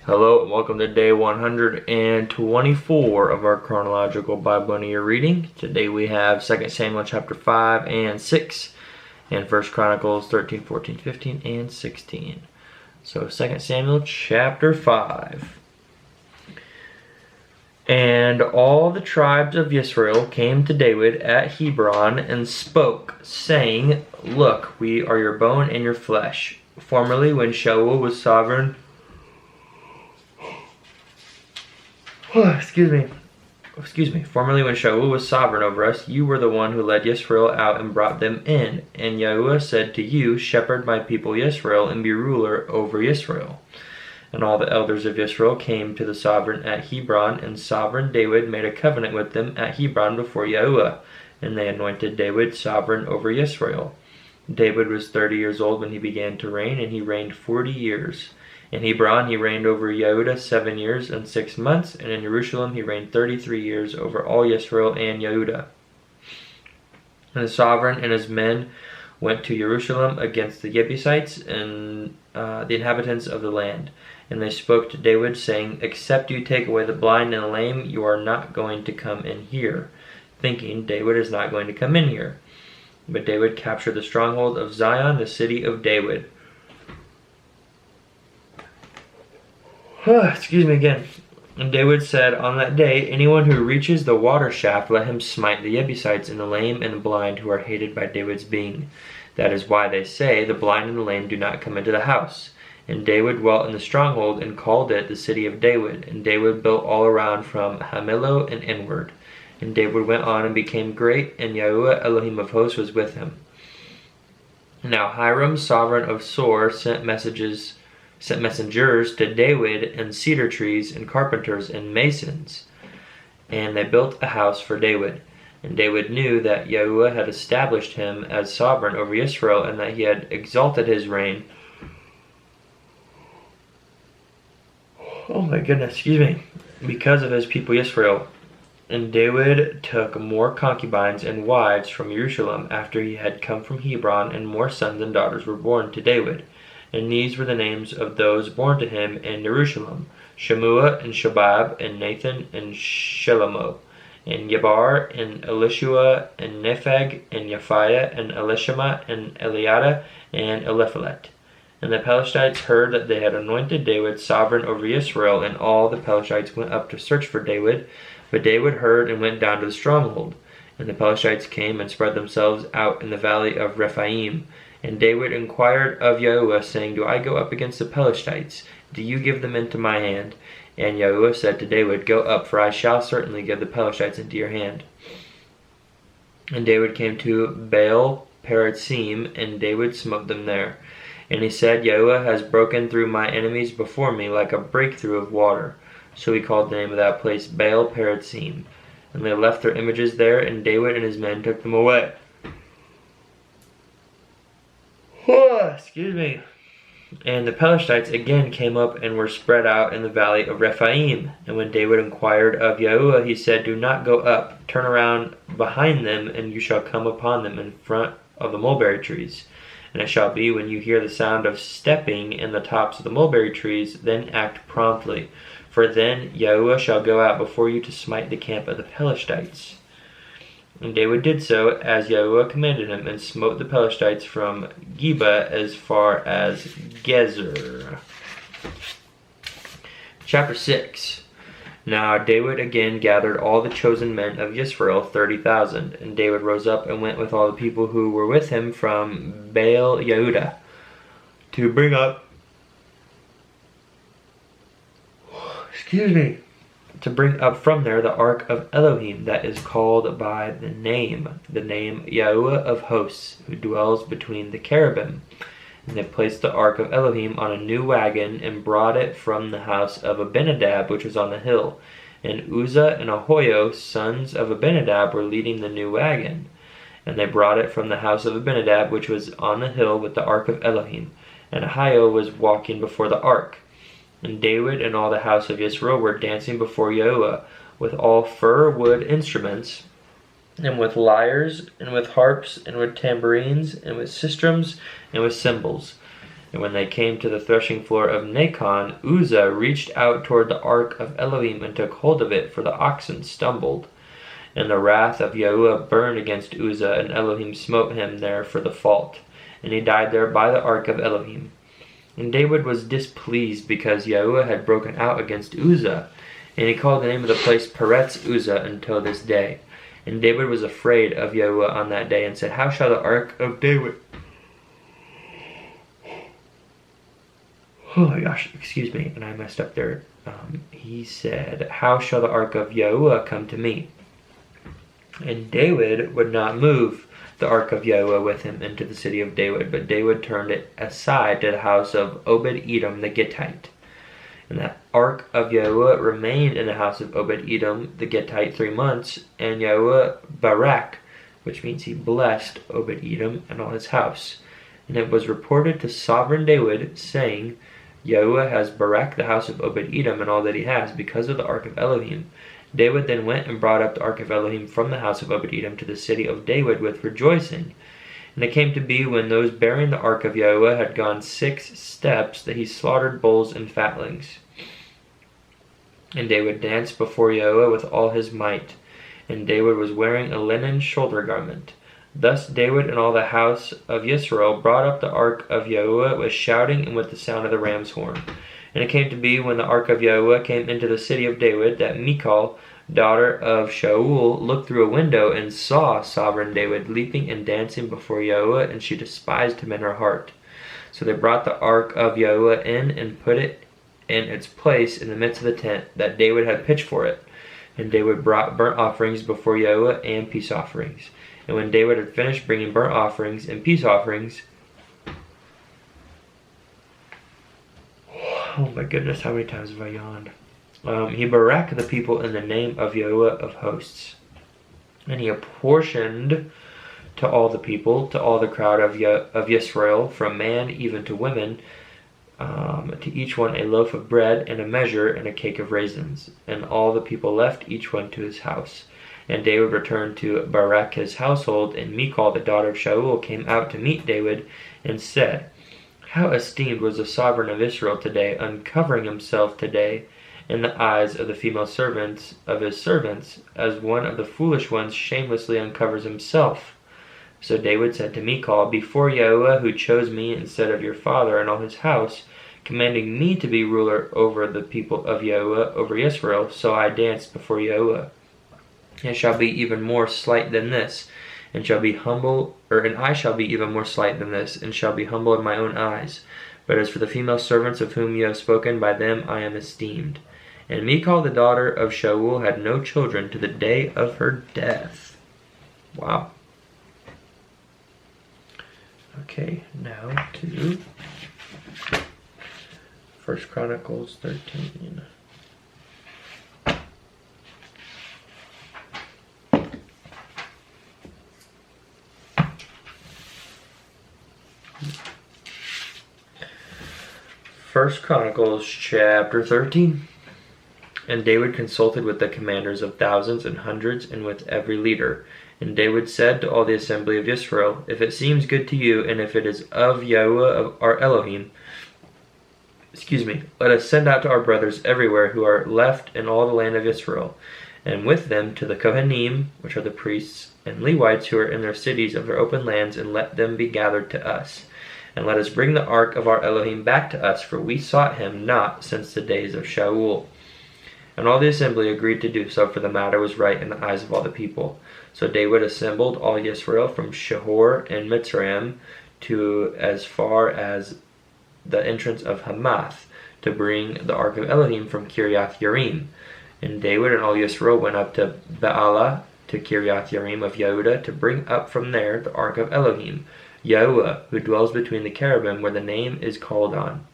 Hello and welcome to day 124 of our chronological Bible in a year reading. Today we have 2 Samuel chapter 5 and 6 and 1 Chronicles 13, 14, 15, and 16. So 2 Samuel chapter 5. And all the tribes of Israel came to David at Hebron and spoke, saying, Look, we are your bone and your flesh. Formerly when Shaul was sovereign Formerly when Shaul was sovereign over us, you were the one who led Israel out and brought them in. And Yahuwah said to you, Shepherd my people Israel, and be ruler over Israel. And all the elders of Israel came to the sovereign at Hebron, and sovereign David made a covenant with them at Hebron before Yahuwah. And they anointed David sovereign over Israel. David was 30 years old when he began to reign, and he reigned 40 years. In Hebron he reigned over Yehudah 7 years and 6 months, and in Jerusalem he reigned 33 years over all Israel and Yehudah. And the sovereign and his men went to Jerusalem against the Jebusites and the inhabitants of the land. And they spoke to David, saying, Except you take away the blind and the lame, you are not going to come in here. Thinking, David is not going to come in here. But David captured the stronghold of Zion, the city of David. And David said, On that day, anyone who reaches the water shaft, let him smite the Jebusites and the lame and the blind who are hated by David's being. That is why they say, The blind and the lame do not come into the house. And David dwelt in the stronghold and called it the city of David. And David built all around from Hamelo and inward. And David went on and became great, and Yahuwah Elohim of hosts was with him. Now Hiram, sovereign of Sor, sent messengers to David and cedar trees and carpenters and masons. And they built a house for David. And David knew that Yahuwah had established him as sovereign over Israel, and that he had exalted his reign. Because of his people Israel. And David took more concubines and wives from Jerusalem after he had come from Hebron, and more sons and daughters were born to David. And these were the names of those born to him in Jerusalem: Shemua and Shobab and Nathan and Shelomo, and Yabar and Elishua and Nepheg and Yaphiah and Elishama and Eliada and Eliphalet. And the Pelethites heard that they had anointed David sovereign over Israel, and all the Pelethites went up to search for David. But David heard and went down to the stronghold. And the Pelethites came and spread themselves out in the valley of Rephaim. And David inquired of Yahuwah, saying, Do I go up against the Pelethites? Do you give them into my hand? And Yahuwah said to David, Go up, for I shall certainly give the Pelethites into your hand. And David came to Baal Perazim, and David smote them there. And he said, Yahuwah has broken through my enemies before me like a breakthrough of water. So he called the name of that place Baal Perazim. And they left their images there, and David and his men took them away. And the Pelethites again came up and were spread out in the valley of Rephaim. And when David inquired of Yahuwah, he said, Do not go up. Turn around behind them, and you shall come upon them in front of the mulberry trees. And it shall be, when you hear the sound of stepping in the tops of the mulberry trees, then act promptly. For then Yahuwah shall go out before you to smite the camp of the Pelethites. And David did so as Yahuwah commanded him, and smote the Pelethites from Geba as far as Gezer. Chapter 6. Now David again gathered all the chosen men of Israel, 30,000. And David rose up and went with all the people who were with him from Baal Yehudah to bring up from there the ark of Elohim, that is called by the name Yahuwah of hosts, who dwells between the cherubim. And they placed the ark of Elohim on a new wagon, and brought it from the house of Abinadab, which was on the hill. And Uzzah and Ahoyo, sons of Abinadab, were leading the new wagon. And they brought it from the house of Abinadab, which was on the hill, with the ark of Elohim. And Ahoyo was walking before the ark. And David and all the house of Israel were dancing before Yahuwah, with all fir wood instruments, and with lyres, and with harps, and with tambourines, and with sistrums, and with cymbals. And when they came to the threshing floor of Nacon, Uzzah reached out toward the ark of Elohim and took hold of it, for the oxen stumbled. And the wrath of Yahuwah burned against Uzzah, and Elohim smote him there for the fault. And he died there by the ark of Elohim. And David was displeased because Yahuwah had broken out against Uzzah. And he called the name of the place Peretz Uzzah until this day. And David was afraid of Yahuwah on that day, and said, How shall the ark of David... Oh my gosh, excuse me, and I messed up there. He said, How shall the ark of Yahuwah come to me? And David would not move the ark of Yahuwah with him into the city of David, but David turned it aside to the house of Obed-Edom the Gittite. And the ark of Yahuwah remained in the house of Obed-Edom the Gittite 3 months, and Yahuwah barak, which means he blessed Obed-Edom and all his house. And it was reported to sovereign David, saying, Yahuwah has barak the house of Obed-Edom and all that he has, because of the ark of Elohim. David then went and brought up the ark of Elohim from the house of Obed-Edom to the city of David with rejoicing. And it came to be, when those bearing the ark of Yahuwah had gone 6 steps, that he slaughtered bulls and fatlings. And David danced before Yahuwah with all his might. And David was wearing a linen shoulder garment. Thus David and all the house of Yisrael brought up the ark of Yahuwah with shouting and with the sound of the ram's horn. And it came to be, when the ark of Yahuwah came into the city of David, that Michal, daughter of Shaul, looked through a window and saw sovereign David leaping and dancing before Yahuwah, and she despised him in her heart. So they brought the ark of Yahuwah in and put it in its place in the midst of the tent that David had pitched for it. And David brought burnt offerings before Yahuwah and peace offerings. And when David had finished bringing burnt offerings and peace offerings, oh my goodness, how many times have I yawned? He baraked the people in the name of Yahuwah of hosts. And he apportioned to all the people, to all the crowd of Yisrael, from man even to women, to each one a loaf of bread and a measure and a cake of raisins. And all the people left each one to his house. And David returned to Barak his household, and Michal the daughter of Shaul came out to meet David and said, How esteemed was the sovereign of Israel today, uncovering himself today in the eyes of the female servants of his servants, as one of the foolish ones shamelessly uncovers himself. So David said to Michal, Before Yahuwah, who chose me instead of your father and all his house, commanding me to be ruler over the people of Yahuwah, over Israel, so I danced before Yahuwah. And shall be even more slight than this, and shall be humble, and I shall be even more slight than this, and shall be humble in my own eyes. But as for the female servants of whom you have spoken, by them I am esteemed. And Michal the daughter of Shaul had no children to the day of her death. Wow. Okay, now to 1 Chronicles 13. First Chronicles chapter 13. And David consulted with the commanders of thousands and hundreds, and with every leader. And David said to all the assembly of Israel, If it seems good to you, and if it is of Yahuwah of our Elohim, let us send out to our brothers everywhere who are left in all the land of Israel, and with them to the Kohanim, which are the priests, and Levites who are in their cities of their open lands, and let them be gathered to us. And let us bring the ark of our Elohim back to us, for we sought him not since the days of Shaul. And all the assembly agreed to do so, for the matter was right in the eyes of all the people. So David assembled all Yisrael from Shehor and Mitzrayim to as far as the entrance of Hamath, to bring the ark of Elohim from Kiriath Yearim. And David and all Yisrael went up to Baalah, to Kiriath Yearim of Yehudah, to bring up from there the ark of Elohim, Yahuwah, who dwells between the cherubim, where the name is called on.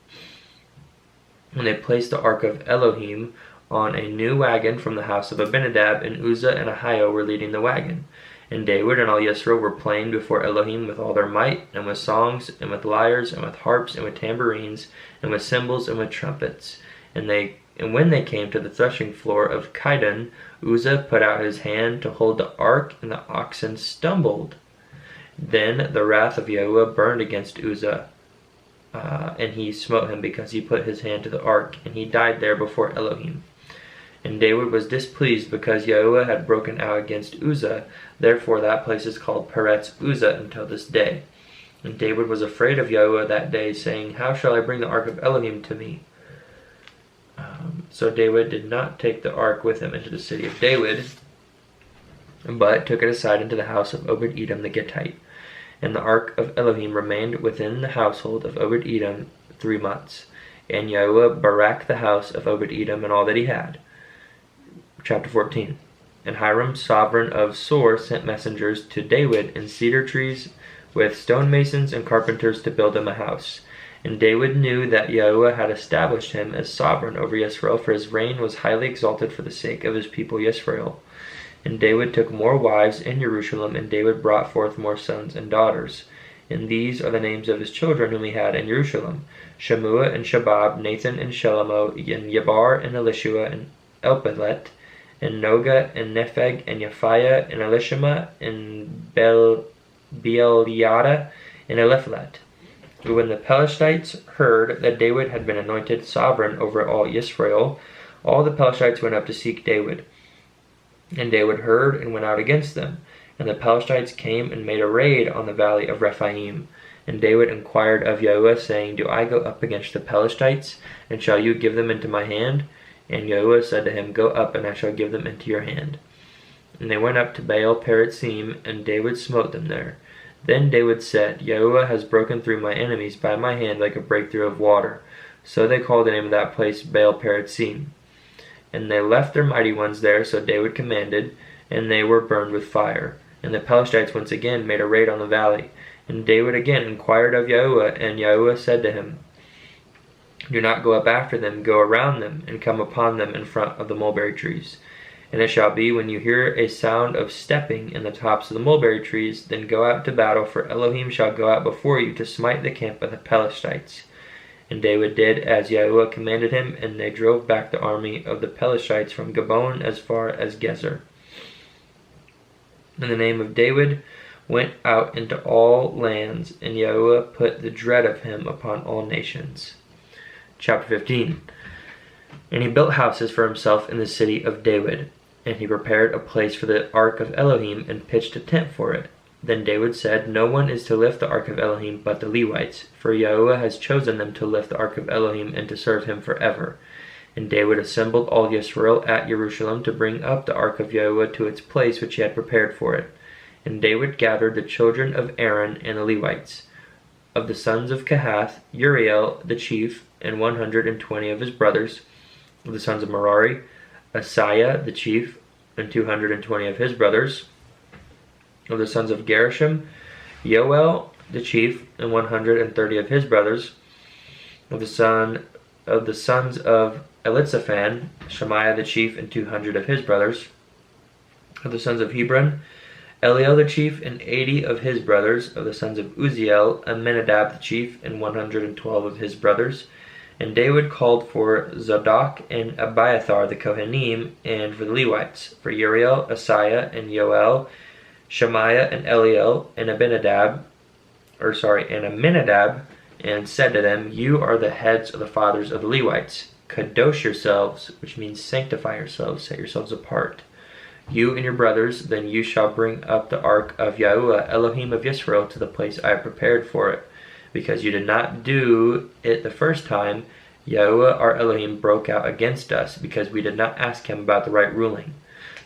And they placed the ark of Elohim on a new wagon from the house of Abinadab, and Uzzah and Ahio were leading the wagon. And David and all Yisrael were playing before Elohim with all their might, and with songs, and with lyres, and with harps, and with tambourines, and with cymbals, and with trumpets. And when they came to the threshing floor of Chidon, Uzzah put out his hand to hold the ark, and the oxen stumbled. Then the wrath of Yahuwah burned against Uzzah, and he smote him because he put his hand to the ark, and he died there before Elohim. And David was displeased because Yahuwah had broken out against Uzzah. Therefore that place is called Peretz Uzzah until this day. And David was afraid of Yahuwah that day, saying, How shall I bring the ark of Elohim to me? So David did not take the ark with him into the city of David, but took it aside into the house of Obed-Edom the Gittite. And the ark of Elohim remained within the household of Obed-Edom 3 months. And Yahuwah baraked the house of Obed-Edom and all that he had. Chapter 14. And Hiram, sovereign of Sor, sent messengers to David in cedar trees with stonemasons and carpenters to build him a house. And David knew that Yahuwah had established him as sovereign over Yisrael, for his reign was highly exalted for the sake of his people Yisrael. And David took more wives in Jerusalem, and David brought forth more sons and daughters. And these are the names of his children whom he had in Jerusalem: Shammua and Shabab, Nathan and Shelomo, and Yabar and Elishua and Elpelet, and Noga and Nepheg and Yaphiah and Elishama and Beeliada and Eliphalet. When the Pelethites heard that David had been anointed sovereign over all Israel, all the Pelethites went up to seek David. And David heard and went out against them. And the Pelethites came and made a raid on the valley of Rephaim. And David inquired of Yahuwah, saying, Do I go up against the Pelethites, and shall you give them into my hand? And Yahuwah said to him, Go up, and I shall give them into your hand. And they went up to Baal Perazim, and David smote them there. Then David said, Yahuwah has broken through my enemies by my hand like a breakthrough of water. So they called the name of that place Baal Perazim. And they left their mighty ones there, so David commanded, and they were burned with fire. And the Pelethites once again made a raid on the valley. And David again inquired of Yahuwah, and Yahuwah said to him, Do not go up after them, go around them, and come upon them in front of the mulberry trees. And it shall be, when you hear a sound of stepping in the tops of the mulberry trees, then go out to battle, for Elohim shall go out before you to smite the camp of the Pelethites. And David did as Yahuwah commanded him, and they drove back the army of the Pelethites from Gabon as far as Gezer. And the name of David went out into all lands, and Yahuwah put the dread of him upon all nations. Chapter 15. And he built houses for himself in the city of David. And he prepared a place for the ark of Elohim, and pitched a tent for it. Then David said, No one is to lift the ark of Elohim but the Levites, for Yahuwah has chosen them to lift the ark of Elohim and to serve him forever. And David assembled all Yisrael at Jerusalem to bring up the ark of Yahuwah to its place which he had prepared for it. And David gathered the children of Aaron and the Levites. Of the sons of Kehath, Uriel the chief, and 120 of his brothers. Of the sons of Merari, Asaiah the chief, and 220 of his brothers. Of the sons of Gershom, Yoel the chief, and 130 of his brothers. Of the sons of Elitzaphan, Shemaiah the chief, and 200 of his brothers. Of the sons of Hebron, Eliel the chief, and 80 of his brothers. Of the sons of Uzziel, Amminadab the chief, and 112 of his brothers. And David called for Zadok and Abiathar the Kohanim, and for the Levites, for Uriel, Asaiah, and Yoel, Shemaiah, and Eliel, and Amminadab, and said to them, You are the heads of the fathers of the Levites. Kadosh yourselves, which means sanctify yourselves, set yourselves apart. You and your brothers, then you shall bring up the ark of Yahuwah, Elohim of Yisrael, to the place I have prepared for it. Because you did not do it the first time, Yahuwah our Elohim broke out against us, because we did not ask him about the right ruling.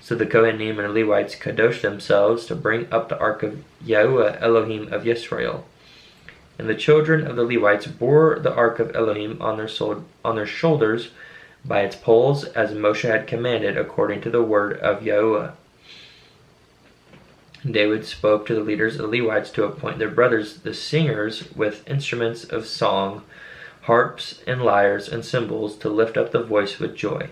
So the Kohanim and Levites kadosh themselves to bring up the ark of Yahuwah Elohim of Yisrael. And the children of the Levites bore the ark of Elohim on their shoulders by its poles, as Moshe had commanded, according to the word of Yahuwah. David spoke to the leaders of the Levites to appoint their brothers the singers with instruments of song, harps and lyres and cymbals, to lift up the voice with joy.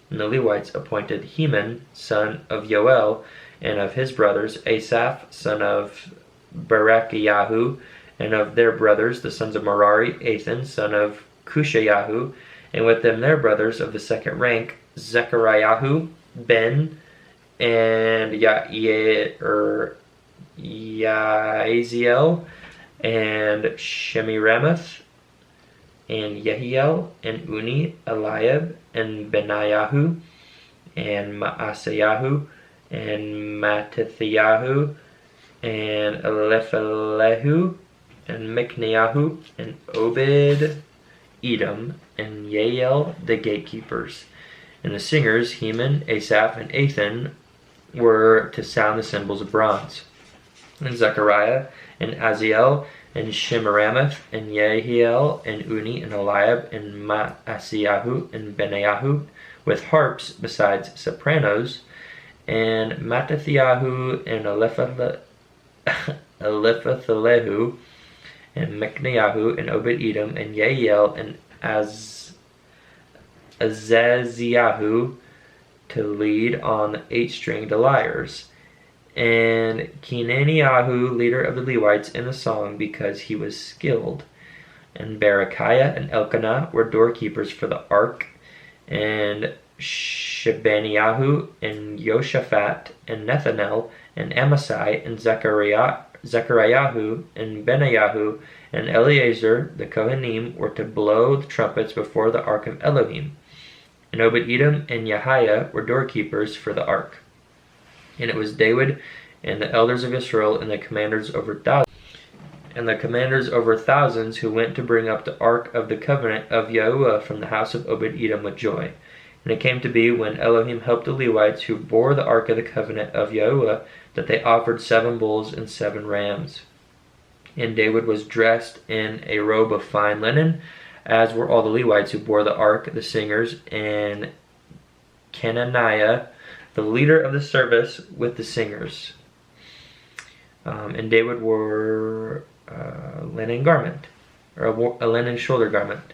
And the Levites appointed Heman, son of Yoel, and of his brothers Asaph, son of Berechiahu, and of their brothers the sons of Merari, Ethan, son of Cushayahu, and with them their brothers of the second rank, Zechariahu, Ben, and Yaziel, and Shemiramoth, and Yehiel, and Uni, Eliab, and Benayahu, and Maasayahu, and Mattithiyahu, and Eliphelehu, and Mikneyahu, and Obed Edom, and Yael the gatekeepers. And the singers, Heman, Asaph, and Ethan, were to sound the cymbals of bronze. And Zechariah, and Aziel, and Shemiramoth, and Yehiel, and Uni, and Eliab, and Maasiyahu, and Benayahu, with harps besides sopranos, and Mattithiyahu, and Eliphelehu, and Mikneyahu, and Obed Edom, and Yael, and Azaziyahu, to lead on the 8-stringed lyres, and Kenaniyahu, leader of the Levites, in the song, because he was skilled. And Berechiah and Elkanah were doorkeepers for the ark, and Shebaniyahu, and Yoshaphat, and Nethanel, and Amasai, and Zechariahu, and Benayahu, and Eleazar the Kohanim were to blow the trumpets before the ark of Elohim. And Obed-Edom and Yahiah were doorkeepers for the ark. And it was David and the elders of Israel and the commanders over thousands who went to bring up the ark of the covenant of Yahuwah from the house of Obed-Edom with joy. And it came to be, when Elohim helped the Levites who bore the ark of the covenant of Yahuwah, that they offered 7 bulls and 7 rams. And David was dressed in a robe of fine linen, as were all the Levites who bore the ark, the singers, and Kenaniah, the leader of the service, with the singers. And David wore a linen garment, or a linen shoulder garment.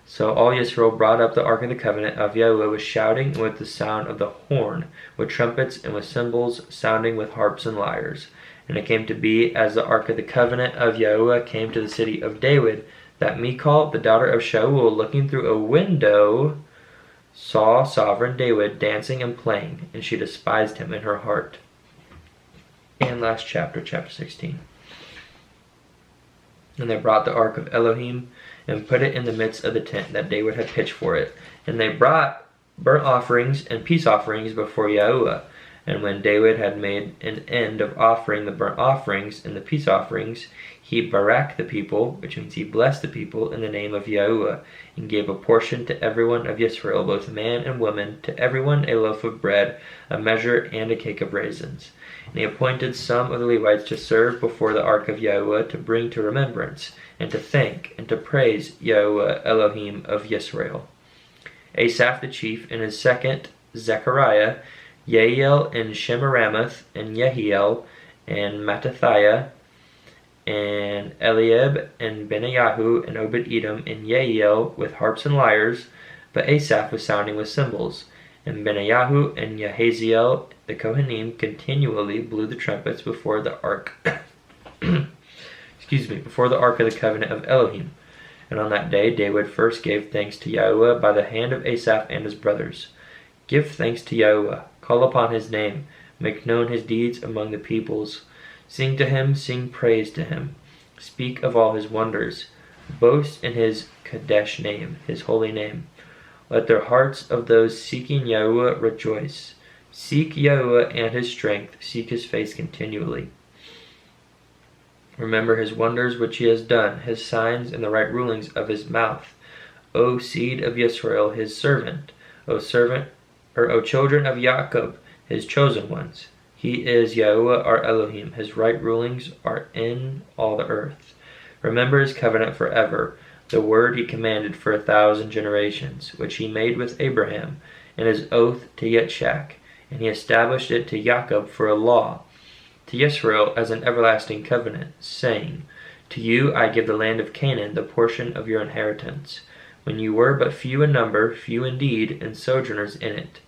So all Yisrael brought up the ark of the covenant of Yahuwah with shouting, and with the sound of the horn, with trumpets, and with cymbals, sounding with harps and lyres. And it came to be, as the ark of the covenant of Yahuwah came to the city of David, that Michal, the daughter of Shaul, looking through a window, saw sovereign David dancing and playing, and she despised him in her heart. And last chapter, chapter 16. And they brought the ark of Elohim, and put it in the midst of the tent that David had pitched for it. And they brought burnt offerings and peace offerings before Yahuwah. And when David had made an end of offering the burnt offerings and the peace offerings, he baraked the people, which means he blessed the people, in the name of Yahuwah, and gave a portion to everyone of Israel, both man and woman, to everyone a loaf of bread, a measure, and a cake of raisins. And he appointed some of the Levites to serve before the ark of Yahuwah, to bring to remembrance, and to thank, and to praise Yahuwah Elohim of Yisrael. Asaph the chief, and his second, Zechariah, Yael, and Shemiramoth, and Yehiel, and Mattithiah, and Eliab, and Benayahu, and Obed-Edom, and Yael, with harps and lyres, but Asaph was sounding with cymbals. And Benayahu and Yahaziel, the Kohanim, continually blew the trumpets before the ark before the ark of the covenant of Elohim. And on that day David first gave thanks to Yahuwah by the hand of Asaph and his brothers. Give thanks to Yahuwah, call upon his name, make known his deeds among the peoples. Sing to him, sing praise to him. Speak of all his wonders. Boast in his Kadesh name, his holy name. Let the hearts of those seeking Yahuwah rejoice. Seek Yahuwah and his strength, seek his face continually. Remember his wonders which he has done, his signs and the right rulings of his mouth. O seed of Yisrael, his servant, O children of Jacob, his chosen ones. He is Yahuwah our Elohim, his right rulings are in all the earth. Remember his covenant forever, the word he commanded for 1,000 generations, which he made with Abraham, and his oath to Yitzchak, and he established it to Jacob for a law, to Yisrael as an everlasting covenant, saying, To you I give the land of Canaan, the portion of your inheritance, when you were but few in number, few indeed, and sojourners in it.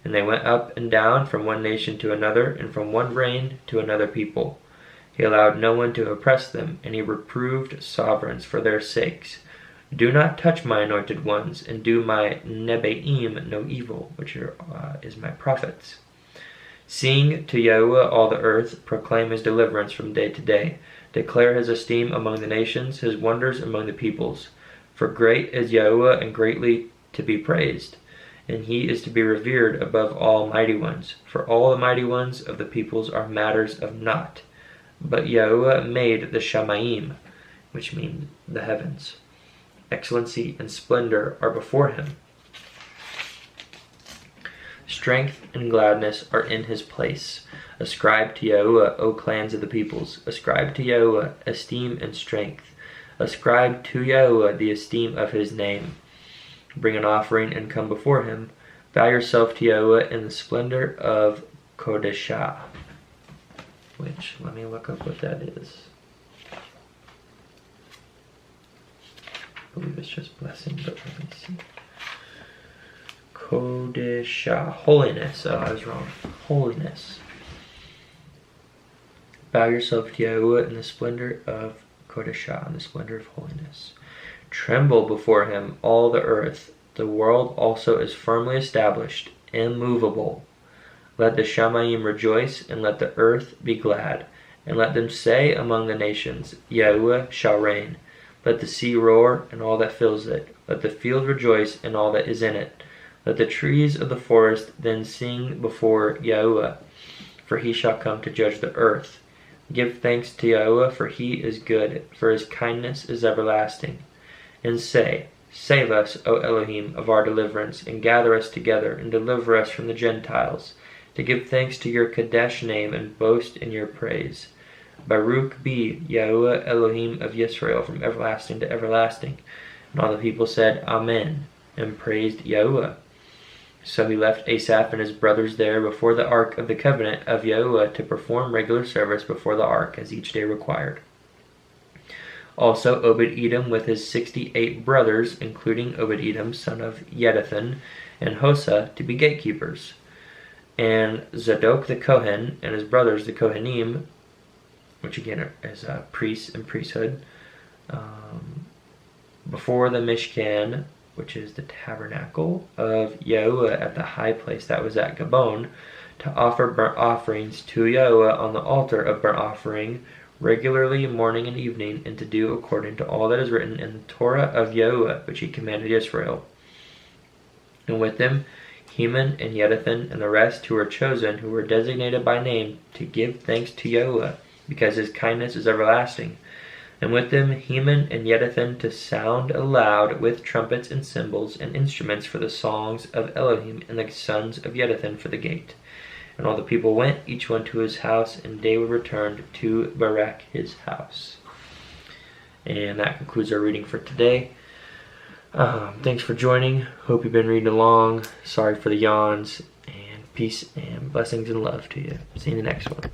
And they went up and down from one nation to another, and from one reign to another people. He allowed no one to oppress them, and he reproved sovereigns for their sakes. Do not touch my anointed ones, and do my Nebeim no evil, which is my prophets. Sing to Yahuwah all the earth, proclaim his deliverance from day to day. Declare his esteem among the nations, his wonders among the peoples. For great is Yahuwah and greatly to be praised, and he is to be revered above all mighty ones. For all the mighty ones of the peoples are matters of naught. But Yahuwah made the Shamayim, which mean the heavens. Excellency and splendor are before him. Strength and gladness are in his place. Ascribe to Yahuwah, O clans of the peoples. Ascribe to Yahuwah esteem and strength. Ascribe to Yahuwah the esteem of his name. Bring an offering and come before him. Bow yourself to Yahuwah in the splendor of Kodeshah. Which, let me look up what that is. I believe it's just blessing, but let me see. Kodeshah. Holiness. Oh, I was wrong. Holiness. Bow yourself to Yahuwah in the splendor of Kodeshah, in the splendor of holiness. Tremble before him, all the earth. The world also is firmly established, immovable. Let the Shamayim rejoice, and let the earth be glad. And let them say among the nations, Yahuwah shall reign. Let the sea roar, and all that fills it. Let the field rejoice, and all that is in it. Let the trees of the forest then sing before Yahuwah, for he shall come to judge the earth. Give thanks to Yahuwah, for he is good, for his kindness is everlasting. And say, Save us, O Elohim, of our deliverance, and gather us together, and deliver us from the Gentiles, to give thanks to your Kadesh name, and boast in your praise. Baruch be Yahuwah Elohim of Yisrael, from everlasting to everlasting. And all the people said, Amen, and praised Yahuwah. So he left Asaph and his brothers there before the ark of the covenant of Yahuwah to perform regular service before the ark, as each day required. Also Obed-Edom with his 68 brothers, including Obed-Edom, son of Jeduthun, and Hosa, to be gatekeepers. And Zadok the Kohen and his brothers, the Kohanim, which again is priests and priesthood, before the Mishkan, which is the tabernacle of Yahuwah at the high place that was at Gabon, to offer burnt offerings to Yahuwah on the altar of burnt offering regularly morning and evening, and to do according to all that is written in the Torah of Yahuwah, which he commanded Israel. And with them Heman and Jeduthun and the rest who were chosen, who were designated by name, to give thanks to Yahuwah, because his kindness is everlasting. And with them Heman and Jeduthun to sound aloud with trumpets and cymbals and instruments for the songs of Elohim, and the sons of Jeduthun for the gate. And all the people went, each one to his house, and David returned to Barak his house. And that concludes our reading for today. Thanks for joining. Hope you've been reading along. Sorry for the yawns. And peace and blessings and love to you. See you in the next one.